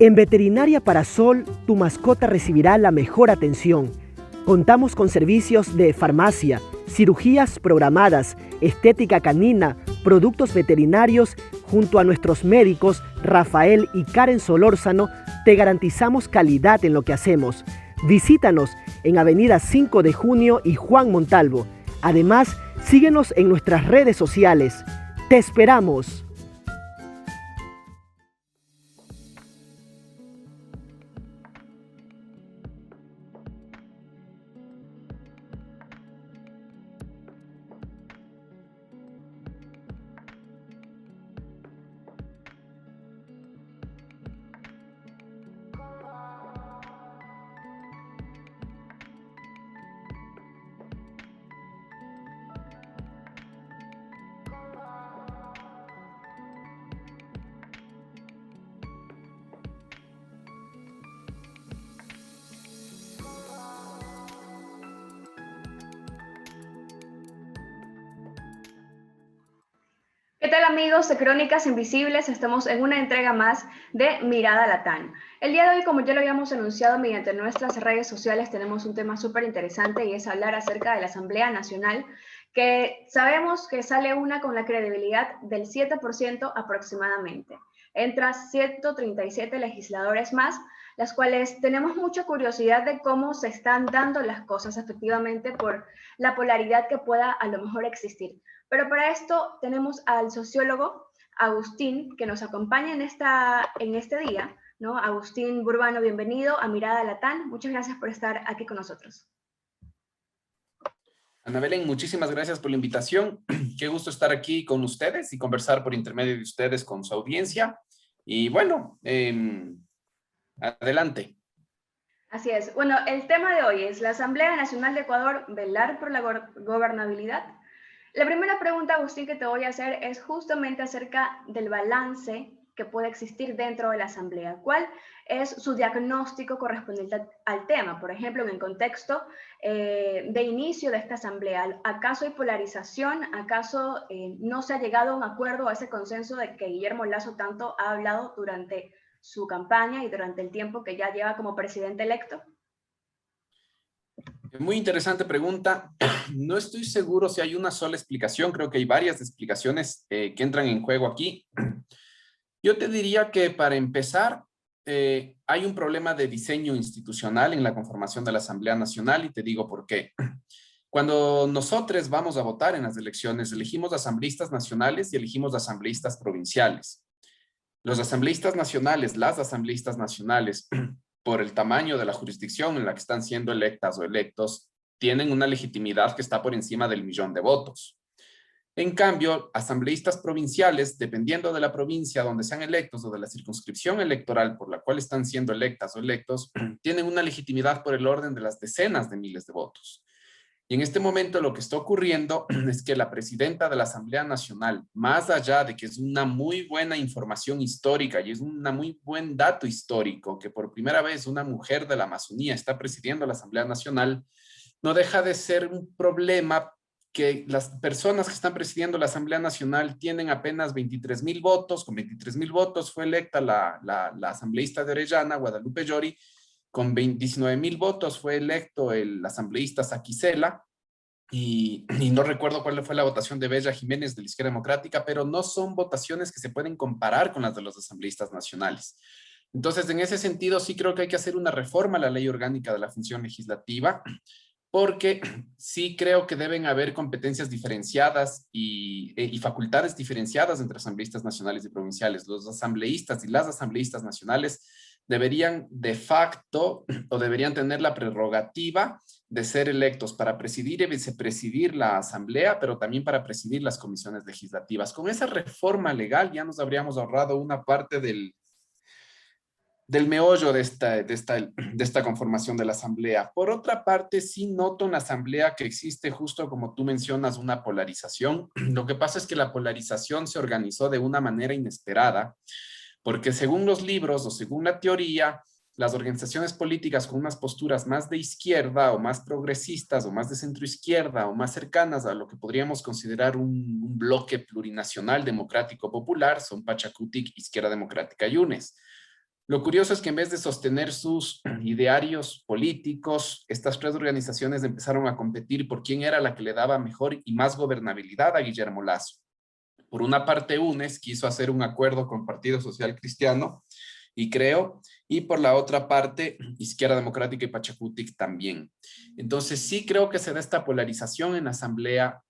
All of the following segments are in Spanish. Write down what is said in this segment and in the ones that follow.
En Veterinaria Parasol, tu mascota recibirá la mejor atención. Contamos con servicios de farmacia, cirugías programadas, estética canina, productos veterinarios. Junto a nuestros médicos, Rafael y Karen Solórzano, te garantizamos calidad en lo que hacemos. Visítanos en Avenida 5 de Junio y Juan Montalvo. Además, síguenos en nuestras redes sociales. ¡Te esperamos! ¿Qué tal amigos de Crónicas Invisibles? Estamos en una entrega más de Mirada Latán. El día de hoy, como ya lo habíamos anunciado mediante nuestras redes sociales, tenemos un tema súper interesante y es hablar acerca de la Asamblea Nacional, que sabemos que sale una con la credibilidad del 7% aproximadamente. Entra 137 legisladores más, las cuales tenemos mucha curiosidad de cómo se están dando las cosas efectivamente por la polaridad que pueda a lo mejor existir. Pero para esto tenemos al sociólogo Agustín, que nos acompaña en este día, ¿no? Agustín Burbano, bienvenido a Mirada Latán. Muchas gracias por estar aquí con nosotros. Ana Belén, muchísimas gracias por la invitación. Qué gusto estar aquí con ustedes y conversar por intermedio de ustedes con su audiencia. Y bueno, adelante. Así es. Bueno, el tema de hoy es la Asamblea Nacional de Ecuador, velar por la gobernabilidad. La primera pregunta, Agustín, que te voy a hacer es justamente acerca del balance que puede existir dentro de la Asamblea. ¿Cuál es su diagnóstico correspondiente al tema? Por ejemplo, en el contexto de inicio de esta Asamblea, ¿acaso hay polarización? ¿Acaso no se ha llegado a un acuerdo, a ese consenso de que Guillermo Lasso tanto ha hablado durante su campaña y durante el tiempo que ya lleva como presidente electo? Muy interesante pregunta. No estoy seguro si hay una sola explicación. Creo que hay varias explicaciones que entran en juego aquí. Yo te diría que para empezar, hay un problema de diseño institucional en la conformación de la Asamblea Nacional y te digo por qué. Cuando nosotros vamos a votar en las elecciones, elegimos asambleístas nacionales y elegimos asambleístas provinciales. Los asambleístas nacionales, las asambleístas nacionales, por el tamaño de la jurisdicción en la que están siendo electas o electos, tienen una legitimidad que está por encima del 1.000.000 de votos. En cambio, asambleístas provinciales, dependiendo de la provincia donde sean electos o de la circunscripción electoral por la cual están siendo electas o electos, tienen una legitimidad por el orden de las decenas de miles de votos. Y en este momento lo que está ocurriendo es que la presidenta de la Asamblea Nacional, más allá de que es una muy buena información histórica y es un muy buen dato histórico que por primera vez una mujer de la Amazonía está presidiendo la Asamblea Nacional, no deja de ser un problema que las personas que están presidiendo la Asamblea Nacional tienen apenas 23.000 votos. Con 23.000 votos fue electa la asambleísta de Orellana, Guadalupe Llori. Con 19.000 votos fue electo el asambleísta Saquicela. Y no recuerdo cuál fue la votación de Bella Jiménez de la Izquierda Democrática, pero no son votaciones que se pueden comparar con las de los asambleístas nacionales. Entonces, en ese sentido, sí creo que hay que hacer una reforma a la ley orgánica de la función legislativa, porque sí creo que deben haber competencias diferenciadas y facultades diferenciadas entre asambleístas nacionales y provinciales. Los asambleístas y las asambleístas nacionales deberían de facto o deberían tener la prerrogativa de ser electos para presidir y vicepresidir la asamblea, pero también para presidir las comisiones legislativas. Con esa reforma legal ya nos habríamos ahorrado una parte del meollo de esta conformación de la asamblea. Por otra parte, sí noto en la asamblea que existe, justo como tú mencionas, una polarización. Lo que pasa es que la polarización se organizó de una manera inesperada, porque según los libros o según la teoría, las organizaciones políticas con unas posturas más de izquierda o más progresistas o más de centroizquierda o más cercanas a lo que podríamos considerar un bloque plurinacional democrático popular son Pachacutic, Izquierda Democrática y UNES. Lo curioso es que en vez de sostener sus idearios políticos, estas tres organizaciones empezaron a competir por quién era la que le daba mejor y más gobernabilidad a Guillermo Lasso. Por una parte, UNES quiso hacer un acuerdo con Partido Social Cristiano y Creo, y por la otra parte, Izquierda Democrática y Pachacutic también. Entonces sí creo que se da esta polarización en la Asamblea.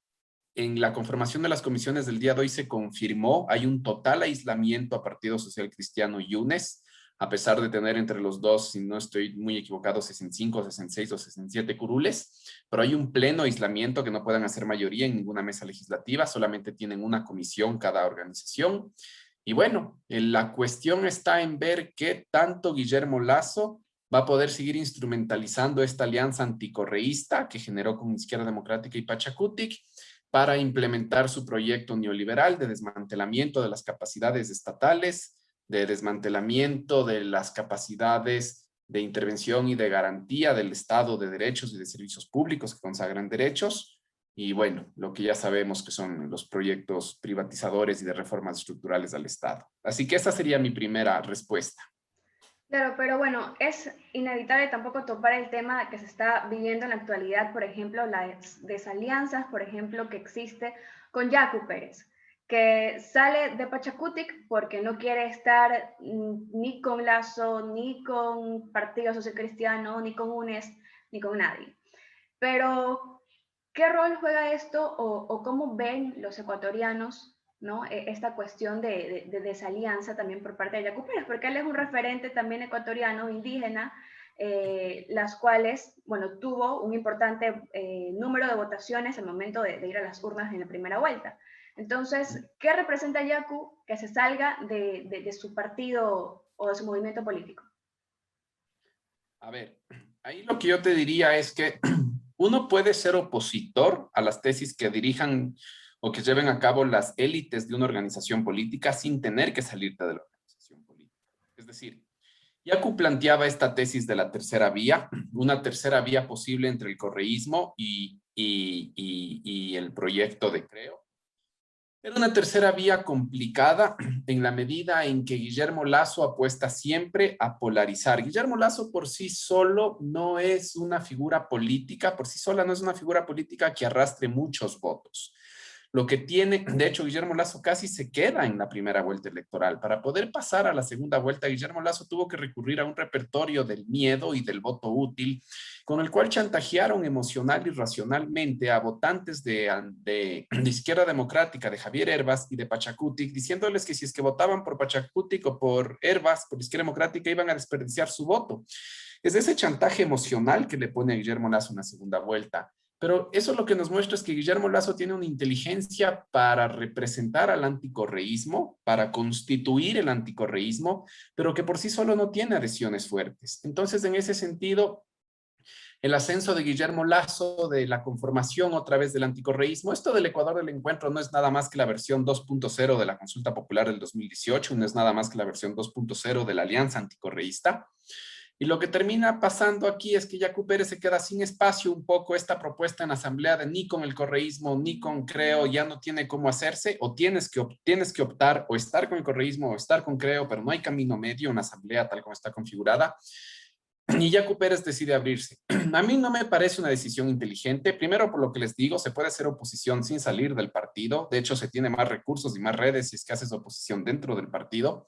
En la conformación de las comisiones del día de hoy se confirmó, hay un total aislamiento a Partido Social Cristiano y UNES, a pesar de tener entre los dos, si no estoy muy equivocado, 65, 66 o 67 curules, pero hay un pleno aislamiento que no puedan hacer mayoría en ninguna mesa legislativa, solamente tienen una comisión cada organización. Y bueno, la cuestión está en ver qué tanto Guillermo Lasso va a poder seguir instrumentalizando esta alianza anticorreísta que generó con Izquierda Democrática y Pachacutic para implementar su proyecto neoliberal de desmantelamiento de las capacidades estatales, de desmantelamiento de las capacidades de intervención y de garantía del Estado de derechos y de servicios públicos que consagran derechos, y bueno, lo que ya sabemos que son los proyectos privatizadores y de reformas estructurales al Estado. Así que esa sería mi primera respuesta. Claro, pero bueno, es inevitable tampoco topar el tema que se está viviendo en la actualidad, por ejemplo, las desalianzas, por ejemplo, que existe con Yacu Pérez, que sale de Pachacutic porque no quiere estar ni con Lasso, ni con Partido Social Cristiano, ni con UNES, ni con nadie. Pero, ¿qué rol juega esto o cómo ven los ecuatorianos, ¿no? Esta cuestión de desalianza también por parte de Yacu Pérez? Porque él es un referente también ecuatoriano, indígena, las cuales, bueno, tuvo un importante número de votaciones al momento de ir a las urnas en la primera vuelta. Entonces, ¿qué representa Yacu que se salga de su partido o de su movimiento político? A ver, ahí lo que yo te diría es que uno puede ser opositor a las tesis que dirijan o que lleven a cabo las élites de una organización política sin tener que salirte de la organización política. Es decir, Yacu planteaba esta tesis de la tercera vía, una tercera vía posible entre el correísmo y el proyecto de Creo. Era una tercera vía complicada en la medida en que Guillermo Lasso apuesta siempre a polarizar. Guillermo Lasso por sí solo no es una figura política, por sí sola no es una figura política que arrastre muchos votos. Lo que tiene, de hecho, Guillermo Lasso casi se queda en la primera vuelta electoral. Para poder pasar a la segunda vuelta, Guillermo Lasso tuvo que recurrir a un repertorio del miedo y del voto útil, con el cual chantajearon emocional y racionalmente a votantes de Izquierda Democrática, de Javier Hervas y de Pachacutic, diciéndoles que si es que votaban por Pachacutic o por Hervas, por Izquierda Democrática, iban a desperdiciar su voto. Es ese chantaje emocional que le pone a Guillermo Lasso una segunda vuelta. Pero eso lo que nos muestra es que Guillermo Lasso tiene una inteligencia para representar al anticorreísmo, para constituir el anticorreísmo, pero que por sí solo no tiene adhesiones fuertes. Entonces, en ese sentido, el ascenso de Guillermo Lasso, de la conformación otra vez del anticorreísmo, esto del Ecuador del Encuentro no es nada más que la versión 2.0 de la consulta popular del 2018, no es nada más que la versión 2.0 de la alianza anticorreísta. Y lo que termina pasando aquí es que Yacu Pérez se queda sin espacio un poco. Esta propuesta en asamblea de ni con el correísmo ni con Creo ya no tiene cómo hacerse, o tienes que optar o estar con el correísmo o estar con Creo, pero no hay camino medio en la asamblea tal como está configurada. Y Yacu Pérez decide abrirse. A mí no me parece una decisión inteligente. Primero, por lo que les digo, se puede hacer oposición sin salir del partido. De hecho, se tiene más recursos y más redes si es que haces oposición dentro del partido.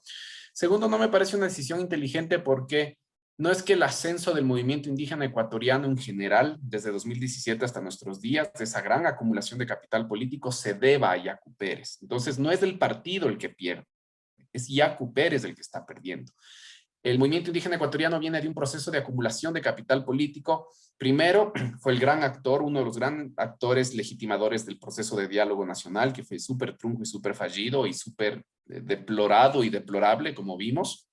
Segundo, no me parece una decisión inteligente porque no es que el ascenso del movimiento indígena ecuatoriano en general, desde 2017 hasta nuestros días, de esa gran acumulación de capital político, se deba a Yacu Pérez. Entonces, no es el partido el que pierde, es Yacu Pérez el que está perdiendo. El movimiento indígena ecuatoriano viene de un proceso de acumulación de capital político. Primero, fue el gran actor, uno de los grandes actores legitimadores del proceso de diálogo nacional, que fue súper trunco y súper fallido y súper deplorado y deplorable, como vimos.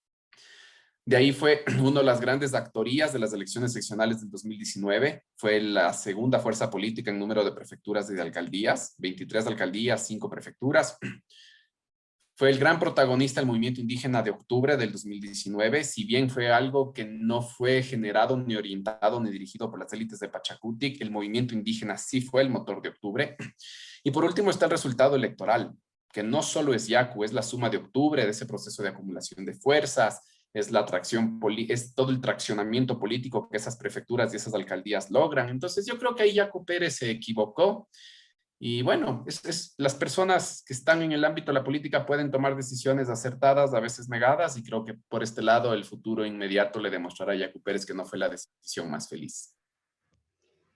De ahí fue una de las grandes actorías de las elecciones seccionales del 2019. Fue la segunda fuerza política en número de prefecturas y de alcaldías, 23 alcaldías, 5 prefecturas. Fue el gran protagonista del movimiento indígena de octubre del 2019, si bien fue algo que no fue generado, ni orientado, ni dirigido por las élites de Pachacutic, el movimiento indígena sí fue el motor de octubre. Y por último está el resultado electoral, que no solo es Yacu, es la suma de octubre, de ese proceso de acumulación de fuerzas, es la atracción, es todo el traccionamiento político que esas prefecturas y esas alcaldías logran. Entonces yo creo que ahí Yacu Pérez se equivocó. Y bueno, las personas que están en el ámbito de la política pueden tomar decisiones acertadas, a veces negadas, y creo que por este lado el futuro inmediato le demostrará a Yacu Pérez que no fue la decisión más feliz.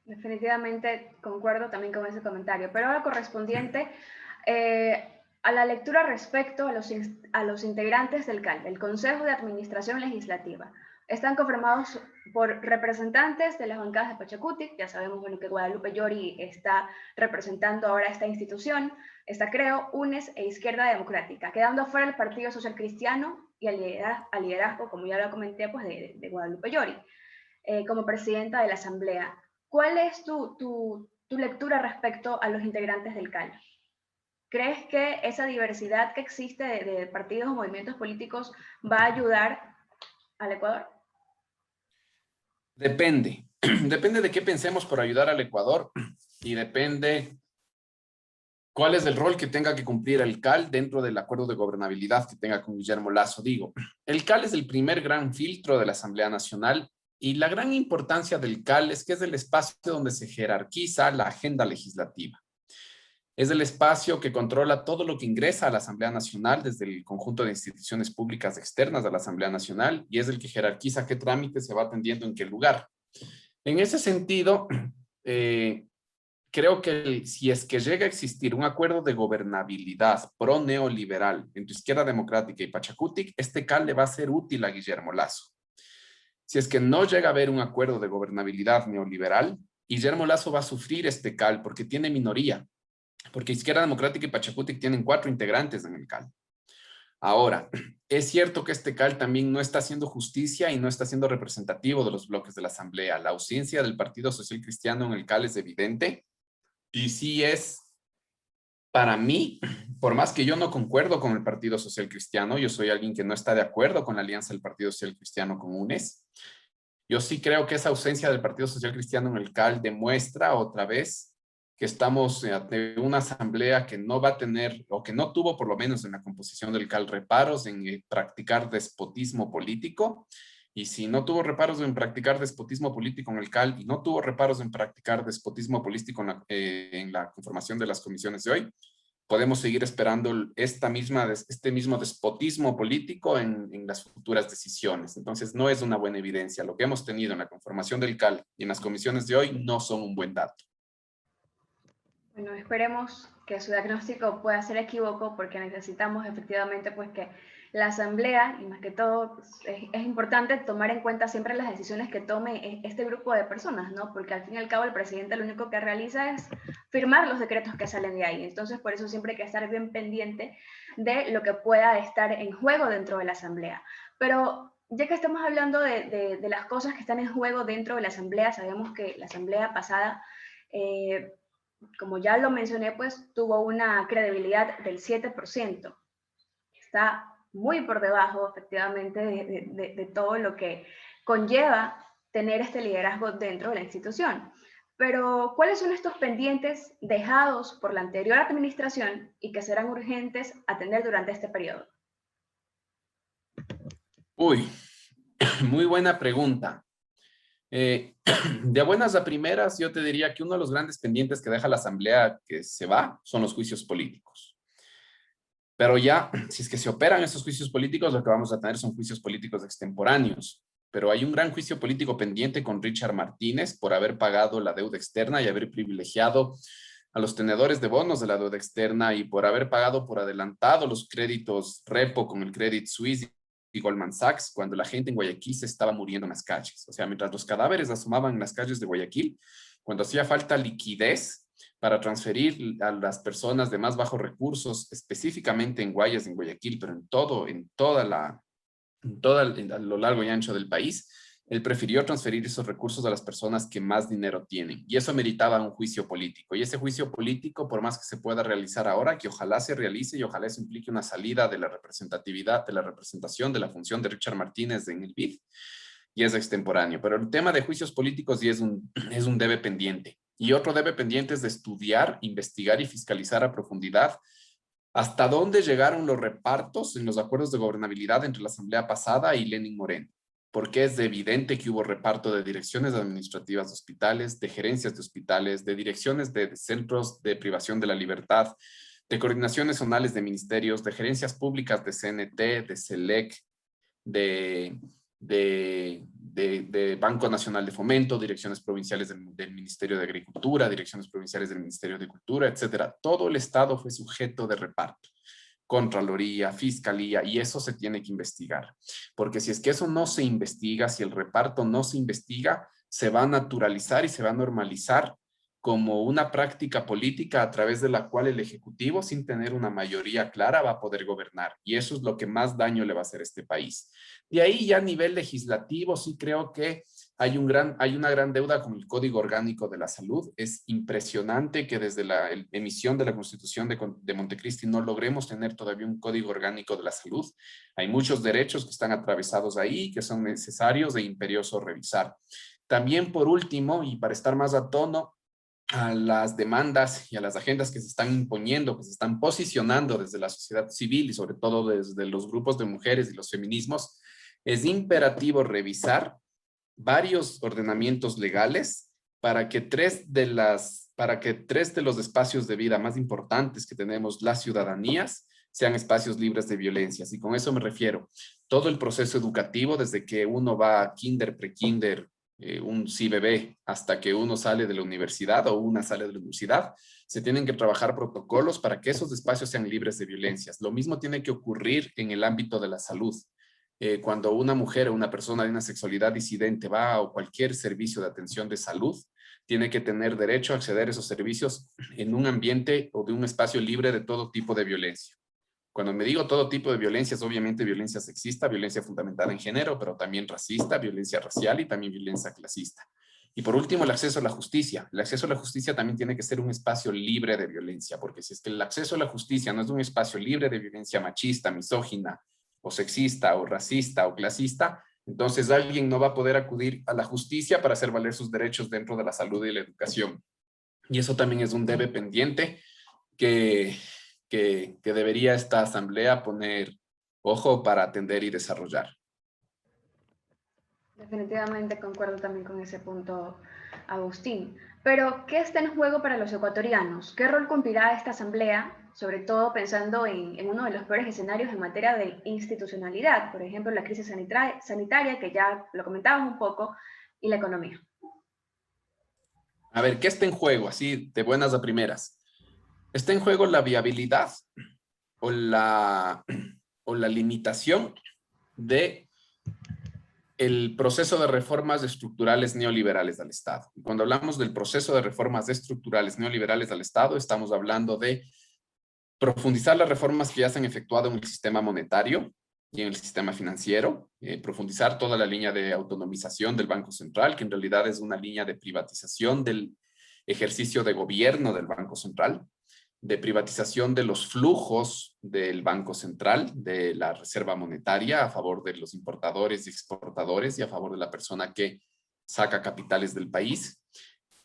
Definitivamente concuerdo también con ese comentario, pero ahora correspondiente a la lectura respecto a los integrantes del CAL, el Consejo de Administración Legislativa. Están conformados por representantes de las bancadas de Pachacutic. Ya sabemos, bueno, que Guadalupe Llori está representando ahora esta institución. Está Creo, UNES e Izquierda Democrática, quedando fuera el Partido Social Cristiano y al liderazgo, como ya lo comenté, pues de Guadalupe Llori, como presidenta de la Asamblea. ¿Cuál es tu lectura respecto a los integrantes del CAL? ¿Crees que esa diversidad que existe de partidos o movimientos políticos va a ayudar al Ecuador? Depende. Depende de qué pensemos por ayudar al Ecuador y depende cuál es el rol que tenga que cumplir el CAL dentro del acuerdo de gobernabilidad que tenga con Guillermo Lasso. Digo, el CAL es el primer gran filtro de la Asamblea Nacional y la gran importancia del CAL es que es el espacio donde se jerarquiza la agenda legislativa. Es el espacio que controla todo lo que ingresa a la Asamblea Nacional desde el conjunto de instituciones públicas externas a la Asamblea Nacional y es el que jerarquiza qué trámite se va atendiendo en qué lugar. En ese sentido, creo que si es que llega a existir un acuerdo de gobernabilidad pro-neoliberal entre Izquierda Democrática y Pachacutic, este CAL le va a ser útil a Guillermo Lasso. Si es que no llega a haber un acuerdo de gobernabilidad neoliberal, Guillermo Lasso va a sufrir este CAL porque tiene minoría. Porque Izquierda Democrática y Pachacutic tienen 4 integrantes en el CAL. Ahora, es cierto que este CAL también no está haciendo justicia y no está siendo representativo de los bloques de la Asamblea. La ausencia del Partido Social Cristiano en el CAL es evidente y sí es, para mí, por más que yo no concuerdo con el Partido Social Cristiano, yo soy alguien que no está de acuerdo con la alianza del Partido Social Cristiano con UNES, yo sí creo que esa ausencia del Partido Social Cristiano en el CAL demuestra otra vez que estamos ante una asamblea que no va a tener, o que no tuvo por lo menos en la composición del CAL reparos en practicar despotismo político, y si no tuvo reparos en practicar despotismo político en el CAL y no tuvo reparos en practicar despotismo político en la conformación de las comisiones de hoy, podemos seguir esperando este mismo despotismo político en las futuras decisiones. Entonces no es una buena evidencia. Lo que hemos tenido en la conformación del CAL y en las comisiones de hoy no son un buen dato. Bueno, esperemos que su diagnóstico pueda ser equívoco porque necesitamos efectivamente pues que la Asamblea, y más que todo, pues, es importante tomar en cuenta siempre las decisiones que tome este grupo de personas, ¿no? Porque al fin y al cabo el presidente lo único que realiza es firmar los decretos que salen de ahí. Entonces, por eso siempre hay que estar bien pendiente de lo que pueda estar en juego dentro de la Asamblea. Pero ya que estamos hablando de las cosas que están en juego dentro de la Asamblea, sabemos que la Asamblea pasada como ya lo mencioné, pues tuvo una credibilidad del 7%. Está muy por debajo, efectivamente, de todo lo que conlleva tener este liderazgo dentro de la institución. Pero, ¿cuáles son estos pendientes dejados por la anterior administración y que serán urgentes atender durante este periodo? Uy, muy buena pregunta. De buenas a primeras, yo te diría que uno de los grandes pendientes que deja la Asamblea que se va son los juicios políticos. Pero ya, si es que se operan esos juicios políticos, lo que vamos a tener son juicios políticos extemporáneos. Pero hay un gran juicio político pendiente con Richard Martínez por haber pagado la deuda externa y haber privilegiado a los tenedores de bonos de la deuda externa y por haber pagado por adelantado los créditos repo con el Credit Suisse y Goldman Sachs, cuando la gente en Guayaquil se estaba muriendo en las calles. O sea, mientras los cadáveres asomaban en las calles de Guayaquil, cuando hacía falta liquidez para transferir a las personas de más bajos recursos, específicamente en Guayas, en Guayaquil, pero a lo largo y ancho del país, él prefirió transferir esos recursos a las personas que más dinero tienen. Y eso meritaba un juicio político. Y ese juicio político, por más que se pueda realizar ahora, que ojalá se realice y ojalá eso implique una salida de la representatividad, de la representación de la función de Richard Martínez en el BID, y es extemporáneo. Pero el tema de juicios políticos sí es un debe pendiente. Y otro debe pendiente es de estudiar, investigar y fiscalizar a profundidad ¿Hasta dónde llegaron los repartos en los acuerdos de gobernabilidad entre la Asamblea pasada y Lenin Moreno? Porque es evidente que hubo reparto de direcciones administrativas de hospitales, de gerencias de hospitales, de direcciones de centros de privación de la libertad, de coordinaciones zonales de ministerios, de gerencias públicas de CNT, de SELEC, de Banco Nacional de Fomento, direcciones provinciales del Ministerio de Agricultura, direcciones provinciales del Ministerio de Cultura, etcétera. Todo el Estado fue sujeto de reparto. Contraloría, Fiscalía, y eso se tiene que investigar. Porque si es que eso no se investiga, si el reparto no se investiga, se va a naturalizar y se va a normalizar como una práctica política a través de la cual el Ejecutivo, sin tener una mayoría clara, va a poder gobernar. Y eso es lo que más daño le va a hacer a este país. De ahí ya a nivel legislativo, sí creo que hay una gran deuda con el Código Orgánico de la Salud. Es impresionante que desde la emisión de la Constitución de Montecristi no logremos tener todavía un Código Orgánico de la Salud. Hay muchos derechos que están atravesados ahí, que son necesarios e imperioso revisar. También, por último, y para estar más a tono, a las demandas y a las agendas que se están imponiendo, que se están posicionando desde la sociedad civil y sobre todo desde los grupos de mujeres y los feminismos, es imperativo revisar varios ordenamientos legales para que tres de los espacios de vida más importantes que tenemos las ciudadanías sean espacios libres de violencias. Y con eso me refiero todo el proceso educativo, desde que uno va a kinder, prekinder, un sí bebé, hasta que uno sale de la universidad o una sale de la universidad, se tienen que trabajar protocolos para que esos espacios sean libres de violencias. Lo mismo tiene que ocurrir en el ámbito de la salud. Cuando una mujer o una persona de una sexualidad disidente va a cualquier servicio de atención de salud, tiene que tener derecho a acceder a esos servicios en un ambiente o de un espacio libre de todo tipo de violencia. Cuando me digo todo tipo de violencia, es obviamente violencia sexista, violencia fundamentada en género, pero también racista, violencia racial y también violencia clasista. Y por último, el acceso a la justicia. El acceso a la justicia también tiene que ser un espacio libre de violencia, porque si es que el acceso a la justicia no es un espacio libre de violencia machista, misógina, o sexista, o racista, o clasista, entonces alguien no va a poder acudir a la justicia para hacer valer sus derechos dentro de la salud y la educación. Y eso también es un debe pendiente que debería esta asamblea poner ojo para atender y desarrollar. Definitivamente concuerdo también con ese punto, Agustín. Pero, ¿qué está en juego para los ecuatorianos? ¿Qué rol cumplirá esta asamblea, sobre todo pensando en uno de los peores escenarios en materia de institucionalidad? Por ejemplo, la crisis sanitaria, que ya lo comentábamos un poco, y la economía. A ver, ¿qué está en juego? Así de buenas a primeras. Está en juego la viabilidad o la limitación de el proceso de reformas estructurales neoliberales del Estado. Y cuando hablamos del proceso de reformas estructurales neoliberales del Estado, estamos hablando de profundizar las reformas que ya se han efectuado en el sistema monetario y en el sistema financiero, profundizar toda la línea de autonomización del Banco Central, que en realidad es una línea de privatización del ejercicio de gobierno del Banco Central, de privatización de los flujos del Banco Central, de la reserva monetaria a favor de los importadores y exportadores y a favor de la persona que saca capitales del país.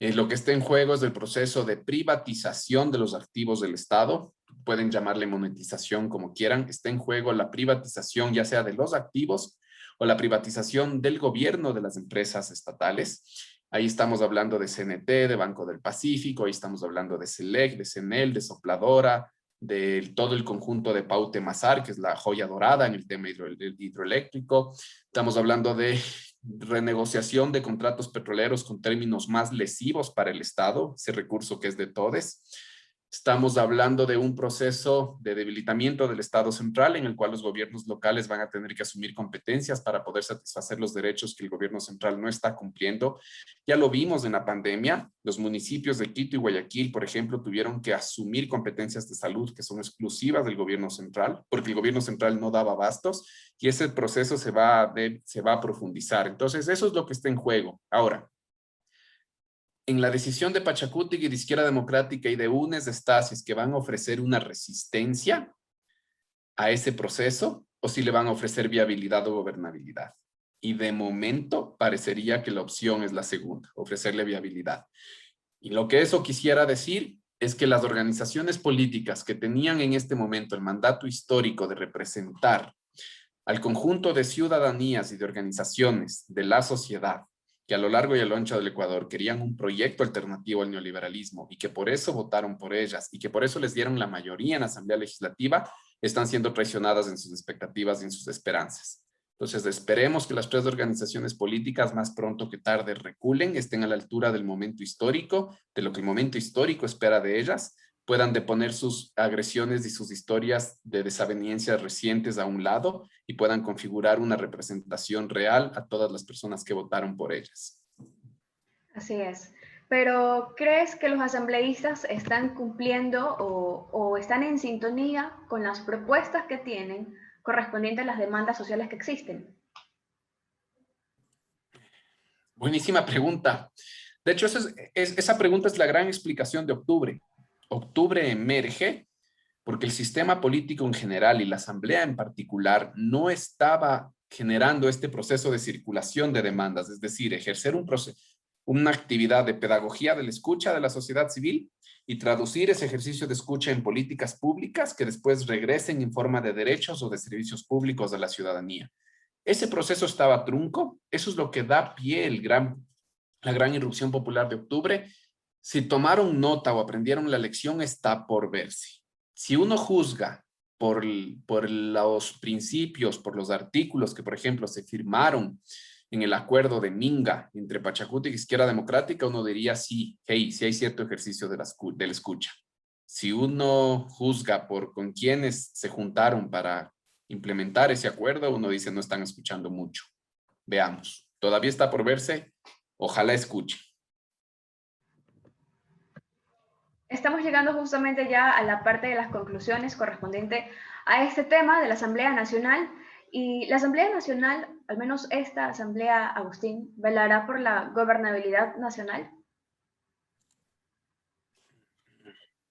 Lo que está en juego es el proceso de privatización de los activos del Estado. Pueden llamarle monetización como quieran. Está en juego la privatización ya sea de los activos o la privatización del gobierno de las empresas estatales. Ahí estamos hablando de CNT, de Banco del Pacífico, ahí estamos hablando de SELEC, de CENEL, de Sopladora, de todo el conjunto de Paute Mazar, que es la joya dorada en el tema hidroeléctrico. Estamos hablando de renegociación de contratos petroleros con términos más lesivos para el Estado, ese recurso que es de todes. Estamos hablando de un proceso de debilitamiento del Estado central en el cual los gobiernos locales van a tener que asumir competencias para poder satisfacer los derechos que el gobierno central no está cumpliendo. Ya lo vimos en la pandemia, los municipios de Quito y Guayaquil, por ejemplo, tuvieron que asumir competencias de salud que son exclusivas del gobierno central, porque el gobierno central no daba abastos y ese proceso se va a profundizar. Entonces, eso es lo que está en juego. Ahora, en la decisión de Pachacutic y de Izquierda Democrática y de UNES está si es que van a ofrecer una resistencia a ese proceso o si le van a ofrecer viabilidad o gobernabilidad. Y de momento parecería que la opción es la segunda, ofrecerle viabilidad. Y lo que eso quisiera decir es que las organizaciones políticas que tenían en este momento el mandato histórico de representar al conjunto de ciudadanías y de organizaciones de la sociedad que a lo largo y a lo ancho del Ecuador querían un proyecto alternativo al neoliberalismo y que por eso votaron por ellas y que por eso les dieron la mayoría en la Asamblea Legislativa, están siendo traicionadas en sus expectativas y en sus esperanzas. Entonces, esperemos que las tres organizaciones políticas más pronto que tarde reculen, estén a la altura del momento histórico, de lo que el momento histórico espera de ellas, puedan deponer sus agresiones y sus historias de desavenencias recientes a un lado y puedan configurar una representación real a todas las personas que votaron por ellas. Así es. Pero, ¿crees que los asambleístas están cumpliendo o están en sintonía con las propuestas que tienen correspondientes a las demandas sociales que existen? Buenísima pregunta. De hecho, esa pregunta es la gran explicación de octubre. Octubre emerge porque el sistema político en general y la asamblea en particular no estaba generando este proceso de circulación de demandas, es decir, ejercer una actividad de pedagogía de la escucha de la sociedad civil y traducir ese ejercicio de escucha en políticas públicas que después regresen en forma de derechos o de servicios públicos a la ciudadanía. Ese proceso estaba trunco, eso es lo que da pie la gran irrupción popular de octubre. Si tomaron nota o aprendieron la lección, está por verse. Si uno juzga por los principios, por los artículos que, por ejemplo, se firmaron en el acuerdo de Minga entre Pachacuti y Izquierda Democrática, uno diría sí, hey, sí hay cierto ejercicio de la escucha. Si uno juzga por con quienes se juntaron para implementar ese acuerdo, uno dice no están escuchando mucho. Veamos, todavía está por verse, ojalá escuchen. Estamos llegando justamente ya a la parte de las conclusiones correspondiente a este tema de la Asamblea Nacional. Y la Asamblea Nacional, al menos esta Asamblea, Agustín, velará por la gobernabilidad nacional.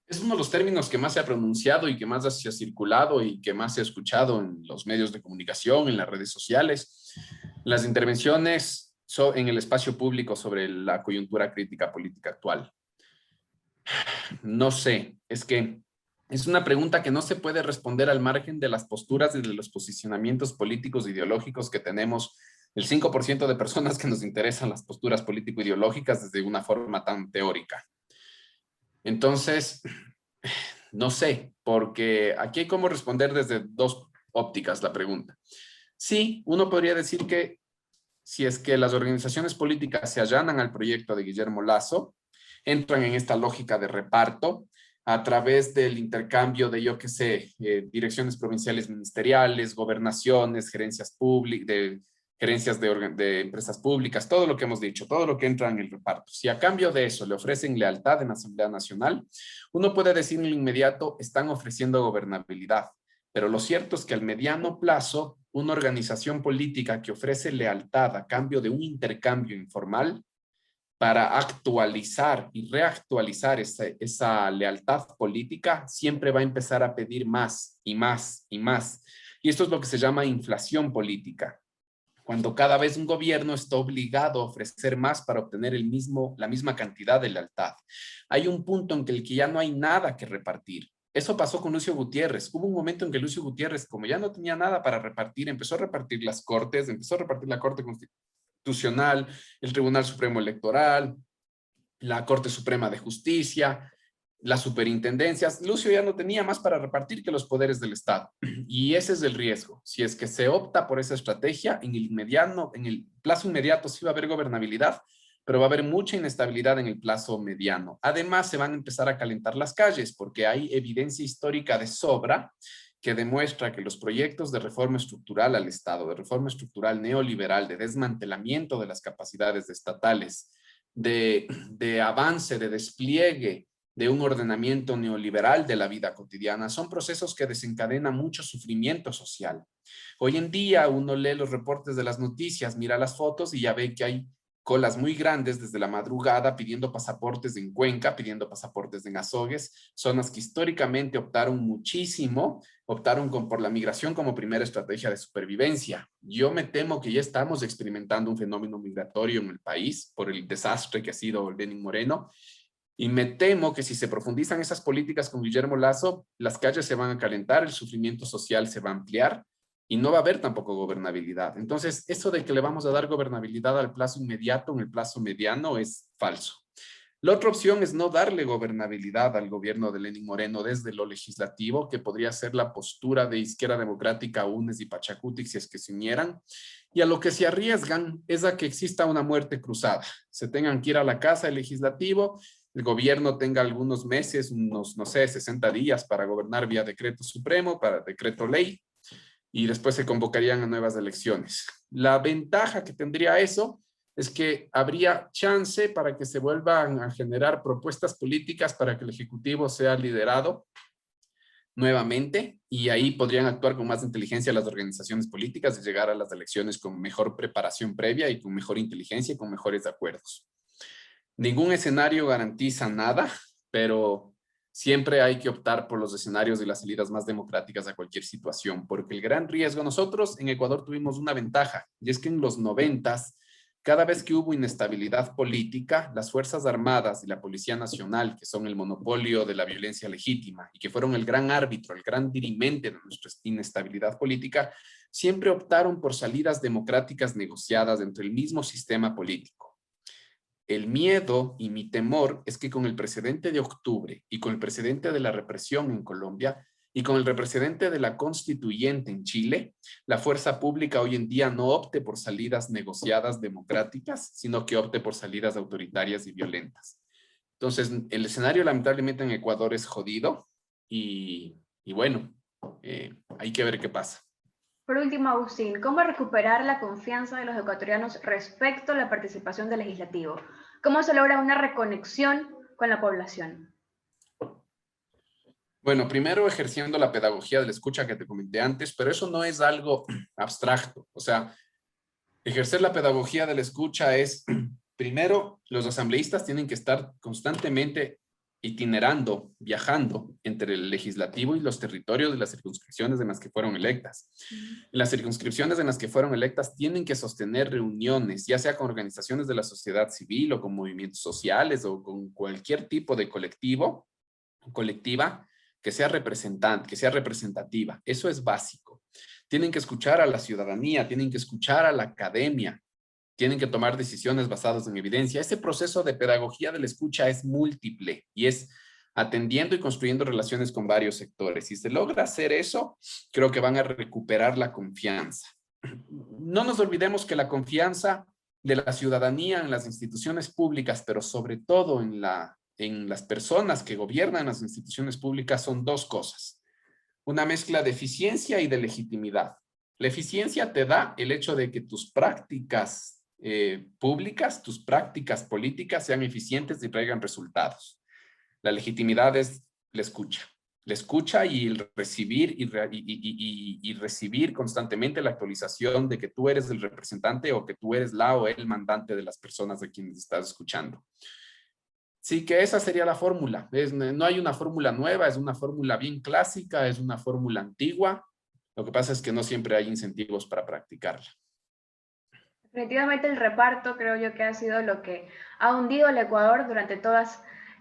Es uno de los términos que más se ha pronunciado y que más se ha circulado y que más se ha escuchado en los medios de comunicación, en las redes sociales, las intervenciones en el espacio público sobre la coyuntura crítica política actual. No sé, es que es una pregunta que no se puede responder al margen de las posturas y de los posicionamientos políticos e ideológicos que tenemos el 5% de personas que nos interesan las posturas político-ideológicas desde una forma tan teórica. Entonces, no sé, porque aquí hay cómo responder desde dos ópticas la pregunta. Sí, uno podría decir que si es que las organizaciones políticas se allanan al proyecto de Guillermo Lasso, entran en esta lógica de reparto a través del intercambio de, yo qué sé, direcciones provinciales ministeriales, gobernaciones, gerencias públicas, gerencias de empresas públicas, todo lo que hemos dicho, todo lo que entra en el reparto. Si a cambio de eso le ofrecen lealtad en la Asamblea Nacional, uno puede decir en el inmediato, están ofreciendo gobernabilidad. Pero lo cierto es que al mediano plazo, una organización política que ofrece lealtad a cambio de un intercambio informal para actualizar y reactualizar esa lealtad política, siempre va a empezar a pedir más y más y más. Y esto es lo que se llama inflación política. Cuando cada vez un gobierno está obligado a ofrecer más para obtener la misma cantidad de lealtad. Hay un punto en el que ya no hay nada que repartir. Eso pasó con Lucio Gutiérrez. Hubo un momento en que Lucio Gutiérrez, como ya no tenía nada para repartir, empezó a repartir las cortes, empezó a repartir la Corte Constitucional, el Tribunal Supremo Electoral, la Corte Suprema de Justicia, las superintendencias. Lucio ya no tenía más para repartir que los poderes del Estado. Y ese es el riesgo. Si es que se opta por esa estrategia, en el plazo inmediato sí va a haber gobernabilidad, pero va a haber mucha inestabilidad en el plazo mediano. Además, se van a empezar a calentar las calles porque hay evidencia histórica de sobra que demuestra que los proyectos de reforma estructural al Estado, de reforma estructural neoliberal, de desmantelamiento de las capacidades estatales, de avance, de despliegue de un ordenamiento neoliberal de la vida cotidiana, son procesos que desencadenan mucho sufrimiento social. Hoy en día uno lee los reportes de las noticias, mira las fotos y ya ve que hay colas muy grandes desde la madrugada pidiendo pasaportes en Cuenca, pidiendo pasaportes en Azogues, zonas que históricamente optaron por la migración como primera estrategia de supervivencia. Yo me temo que ya estamos experimentando un fenómeno migratorio en el país por el desastre que ha sido Lenín Moreno Y me temo que si se profundizan esas políticas con Guillermo Lasso, las calles se van a calentar, el sufrimiento social se va a ampliar y no va a haber tampoco gobernabilidad. Entonces, eso de que le vamos a dar gobernabilidad al plazo inmediato, en el plazo mediano, es falso. La otra opción es no darle gobernabilidad al gobierno de Lenín Moreno desde lo legislativo, que podría ser la postura de Izquierda Democrática, UNES y Pachacutic si es que se unieran. Y a lo que se arriesgan es a que exista una muerte cruzada. Se tengan que ir a la casa del legislativo, el gobierno tenga algunos meses, unos, no sé, 60 días para gobernar vía decreto supremo, para decreto ley, y después se convocarían a nuevas elecciones. La ventaja que tendría eso es que habría chance para que se vuelvan a generar propuestas políticas para que el Ejecutivo sea liderado nuevamente, y ahí podrían actuar con más inteligencia las organizaciones políticas y llegar a las elecciones con mejor preparación previa y con mejor inteligencia y con mejores acuerdos. Ningún escenario garantiza nada, pero siempre hay que optar por los escenarios y las salidas más democráticas a cualquier situación, porque el gran riesgo, nosotros en Ecuador tuvimos una ventaja, y es que en los 90s, cada vez que hubo inestabilidad política, las Fuerzas Armadas y la Policía Nacional, que son el monopolio de la violencia legítima y que fueron el gran árbitro, el gran dirimente de nuestra inestabilidad política, siempre optaron por salidas democráticas negociadas dentro del mismo sistema político. El miedo y mi temor es que con el precedente de octubre y con el precedente de la represión en Colombia y con el precedente de la constituyente en Chile, la fuerza pública hoy en día no opte por salidas negociadas democráticas, sino que opte por salidas autoritarias y violentas. Entonces, el escenario lamentablemente en Ecuador es jodido y bueno, hay que ver qué pasa. Por último, Agustín, ¿cómo recuperar la confianza de los ecuatorianos respecto a la participación del legislativo? ¿Cómo se logra una reconexión con la población? Bueno, primero ejerciendo la pedagogía de la escucha que te comenté antes, pero eso no es algo abstracto. O sea, ejercer la pedagogía de la escucha es, primero, los asambleístas tienen que estar constantemente itinerando, viajando entre el legislativo y los territorios de las circunscripciones en las que fueron electas. Las circunscripciones en las que fueron electas tienen que sostener reuniones, ya sea con organizaciones de la sociedad civil o con movimientos sociales o con cualquier tipo de colectivo, colectiva, que sea representante, que sea representativa. Eso es básico. Tienen que escuchar a la ciudadanía, tienen que escuchar a la academia, tienen que tomar decisiones basadas en evidencia. Ese proceso de pedagogía de la escucha es múltiple y es atendiendo y construyendo relaciones con varios sectores. Si se logra hacer eso, creo que van a recuperar la confianza. No nos olvidemos que la confianza de la ciudadanía en las instituciones públicas, pero sobre todo en las personas que gobiernan las instituciones públicas, son dos cosas. Una mezcla de eficiencia y de legitimidad. La eficiencia te da el hecho de que tus prácticas públicas, tus prácticas políticas sean eficientes y traigan resultados. La legitimidad es la escucha y el recibir y recibir constantemente la actualización de que tú eres el representante o que tú eres la o el mandante de las personas de quienes estás escuchando. Sí, que esa sería la fórmula. No hay una fórmula nueva, es una fórmula bien clásica, es una fórmula antigua. Lo que pasa es que no siempre hay incentivos para practicarla. Definitivamente el reparto creo yo que ha sido lo que ha hundido al Ecuador durante todo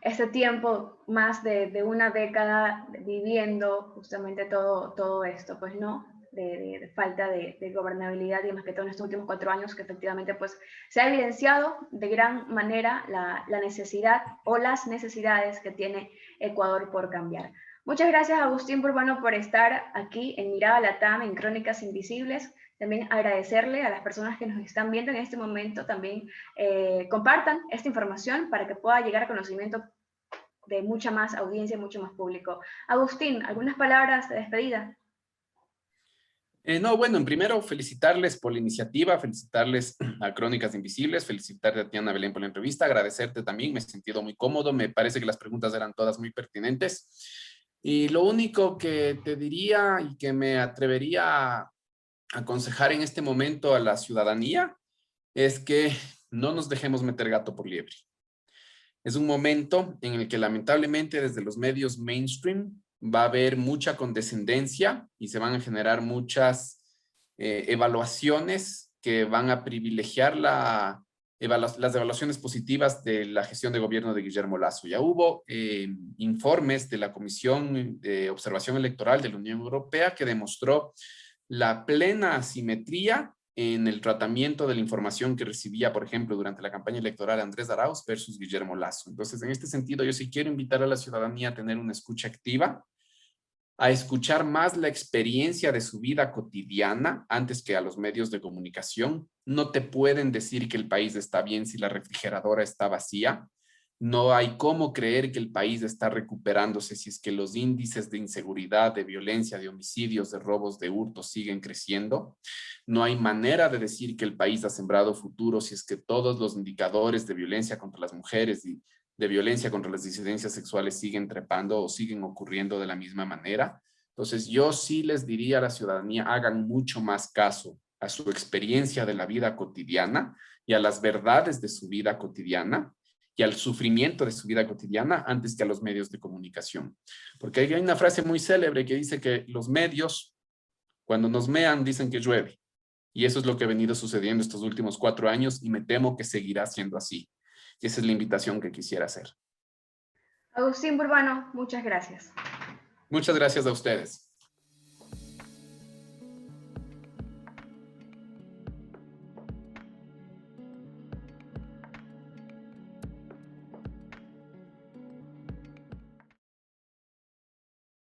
este tiempo, más de una década viviendo justamente todo esto, pues no, de falta de gobernabilidad y más que todo en estos últimos 4 años que efectivamente pues se ha evidenciado de gran manera la necesidad o las necesidades que tiene Ecuador por cambiar. Muchas gracias Agustín Burbano por estar aquí en Mirada Latam, en Crónicas Invisibles. También agradecerle a las personas que nos están viendo en este momento, también compartan esta información para que pueda llegar a conocimiento de mucha más audiencia, mucho más público. Agustín, ¿algunas palabras de despedida? No, bueno, en primero felicitarles por la iniciativa, felicitarles a Crónicas Invisibles, felicitarte a ti, Ana Belén, por la entrevista, agradecerte también, me he sentido muy cómodo, me parece que las preguntas eran todas muy pertinentes. Y lo único que te diría y que me atrevería a aconsejar en este momento a la ciudadanía es que no nos dejemos meter gato por liebre. Es un momento en el que lamentablemente desde los medios mainstream va a haber mucha condescendencia y se van a generar muchas evaluaciones que van a privilegiar las evaluaciones positivas de la gestión de gobierno de Guillermo Lasso. Ya hubo informes de la Comisión de Observación Electoral de la Unión Europea que demostró la plena asimetría en el tratamiento de la información que recibía, por ejemplo, durante la campaña electoral Andrés Arauz versus Guillermo Lasso. Entonces, en este sentido, yo sí quiero invitar a la ciudadanía a tener una escucha activa, a escuchar más la experiencia de su vida cotidiana antes que a los medios de comunicación. No te pueden decir que el país está bien si la refrigeradora está vacía. No hay cómo creer que el país está recuperándose si es que los índices de inseguridad, de violencia, de homicidios, de robos, de hurtos siguen creciendo. No hay manera de decir que el país ha sembrado futuro si es que todos los indicadores de violencia contra las mujeres y de violencia contra las disidencias sexuales siguen trepando o siguen ocurriendo de la misma manera. Entonces, yo sí les diría a la ciudadanía, hagan mucho más caso a su experiencia de la vida cotidiana y a las verdades de su vida cotidiana y al sufrimiento de su vida cotidiana antes que a los medios de comunicación. Porque hay una frase muy célebre que dice que los medios, cuando nos mean, dicen que llueve. Y eso es lo que ha venido sucediendo estos últimos 4 años y me temo que seguirá siendo así. Y esa es la invitación que quisiera hacer. Agustín Burbano, muchas gracias. Muchas gracias a ustedes.